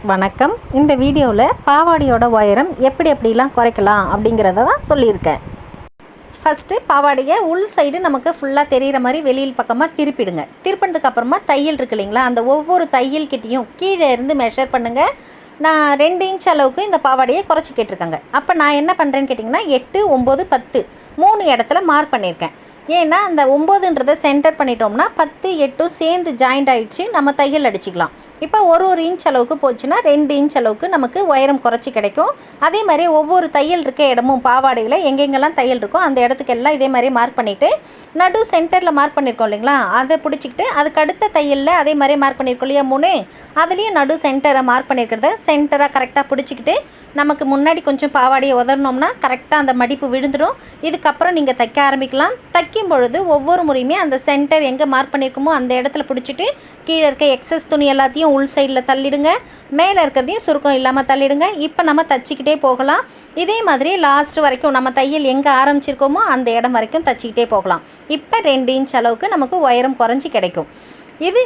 வணக்கம். இந்த வீடியோவில் பாவாடையோட உயரம் எப்படிலாம் குறைக்கலாம் அப்படிங்கிறத தான் சொல்லியிருக்கேன். ஃபஸ்ட்டு பாவாடையை உள் சைடு நமக்கு ஃபுல்லாக தெரிகிற மாதிரி வெளியில் பக்கமாக திருப்பிடுங்க. திருப்பினதுக்கு அப்புறமா தையல் இருக்கு இல்லைங்களா, அந்த ஒவ்வொரு தையல் கிட்டேயும் கீழே இருந்து மெஷர் பண்ணுங்கள். நான் 2 இன்ச் அளவுக்கு இந்த பாவாடையை குறைச்சி கேட்டிருக்காங்க. அப்போ நான் என்ன பண்ணுறேன்னு கேட்டிங்கன்னா 8, 9, 10 3 இடத்துல மார்க் பண்ணியிருக்கேன். ஏன்னா அந்த 9ன்றதை சென்டர் பண்ணிட்டோம்னா 10, 8 சேர்ந்து ஜாயிண்ட் ஆகிடுச்சு, நம்ம தையல் அடிச்சிக்கலாம். இப்போ ஒரு இன்ச் அளவுக்கு போச்சுன்னா 2 இன்ச் அளவுக்கு நமக்கு உயரம் குறைச்சி கிடைக்கும். அதே மாதிரி ஒவ்வொரு தையல் இருக்க இடமும் பாவாடையில் எங்கெங்கெல்லாம் தையல் இருக்கோ அந்த இடத்துக்கெல்லாம் இதே மாதிரி மார்க் பண்ணிவிட்டு நடு சென்டரில் மார்க் பண்ணியிருக்கோம் இல்லைங்களா, அதை பிடிச்சிக்கிட்டு அதுக்கு அடுத்த தையலில் அதே மாதிரி மார்க் பண்ணியிருக்கோம் இல்லையா 3, அதுலேயும் நடு சென்டரை மார்க் பண்ணியிருக்கிறத சென்டராக கரெக்டாக பிடிச்சிக்கிட்டு நமக்கு முன்னாடி கொஞ்சம் பாவாடையை உதறணும்னா கரெக்டாக அந்த மடிப்பு விழுந்துடும். இதுக்கப்புறம் நீங்கள் தைக்க ஆரம்பிக்கலாம். தைக்கும் பொழுது ஒவ்வொரு முறையுமே அந்த சென்டர் எங்கே மார்க் பண்ணியிருக்கோமோ அந்த இடத்துல பிடிச்சிட்டு கீழே இருக்க எக்ஸஸ் துணி எல்லாத்தையும் உள் சைடில் தள்ளிடுங்க, மேலே இருக்கிறதையும் சுருக்கம் இல்லாமல் தள்ளிடுங்க. இப்போ நம்ம தச்சிக்கிட்டே போகலாம். இதே மாதிரி லாஸ்ட் வரைக்கும் நம்ம தையல் எங்கே ஆரம்பிச்சிருக்கோமோ அந்த இடம் வரைக்கும் தச்சிக்கிட்டே போகலாம். இப்போ 2 இன்ச் அளவுக்கு நமக்கு உயரம் குறைஞ்சி கிடைக்கும். இது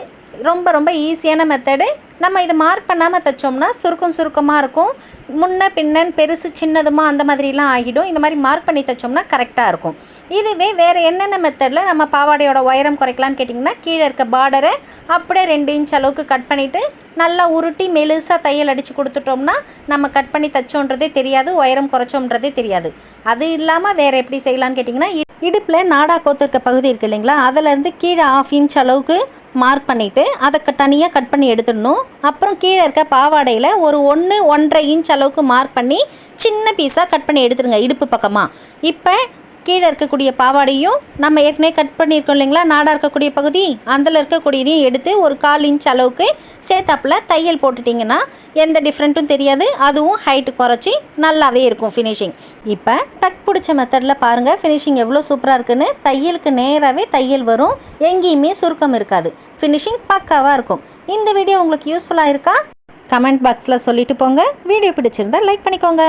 ரொம்ப ஈஸியான மெத்தடு. நம்ம இதை மார்க் பண்ணாமல் தைச்சோம்னா சுருக்கமாக இருக்கும், முன்ன பின்னன் பெருசு சின்னதுமா அந்த மாதிரிலாம் ஆகிடும். இந்த மாதிரி மார்க் பண்ணி தைச்சோம்னா கரெக்டாக இருக்கும். இதுவே வேறு என்னென்ன மெத்தடில் நம்ம பாவாடையோட உயரம் குறைக்கலான்னு கேட்டிங்கன்னா, கீழே இருக்க பார்டரை அப்படியே 2 இன்ச் அளவுக்கு கட் பண்ணிவிட்டு நல்லா உருட்டி மெலுசாக தையல் அடித்து கொடுத்துட்டோம்னா நம்ம கட் பண்ணி தைச்சோன்றதே தெரியாது, உயரம் குறைச்சோன்றதே தெரியாது. அது இல்லாமல் வேறு எப்படி செய்யலான்னு கேட்டிங்கன்னா, இடுப்பில் நாடா கோத்திருக்க பகுதி இருக்குது இல்லைங்களா, அதிலேருந்து கீழே 1/2 இன்ச் அளவுக்கு மார்க் பண்ணிவிட்டு அதை தனியாக கட் பண்ணி எடுத்துடணும். அப்புறம் கீழே இருக்க பாவாடையில் ஒரு 1-1.5 இன்ச் அளவுக்கு மார்க் பண்ணி சின்ன பீஸாக கட் பண்ணி எடுத்துருங்க இடுப்பு பக்கமாக. இப்போ கீழே இருக்கக்கூடிய பாவாடையும் நம்ம ஏற்கனவே கட் பண்ணியிருக்கோம் இல்லைங்களா, நாடாக இருக்கக்கூடிய பகுதி அதில் இருக்கக்கூடியதையும் எடுத்து ஒரு 1/4 இன்ச் அளவுக்கு சேர்த்தாப்பில் தையல் போட்டுட்டிங்கன்னா எந்த டிஃப்ரெண்ட்டும் தெரியாது, அதுவும் ஹைட்டு குறைச்சி நல்லாவே இருக்கும் ஃபினிஷிங். இப்போ டக் பிடிச்ச மெத்தடில் பாருங்கள் ஃபினிஷிங் எவ்வளோ சூப்பராக இருக்குன்னு. தையலுக்கு நேராகவே தையல் வரும், எங்கேயுமே சுருக்கம் இருக்காது, ஃபினிஷிங் பக்காவாக இருக்கும். இந்த வீடியோ உங்களுக்கு யூஸ்ஃபுல்லாக இருக்கா? கமெண்ட் பாக்ஸில் சொல்லிட்டு போங்க. வீடியோ பிடிச்சிருந்தா லைக் பண்ணிக்கோங்க.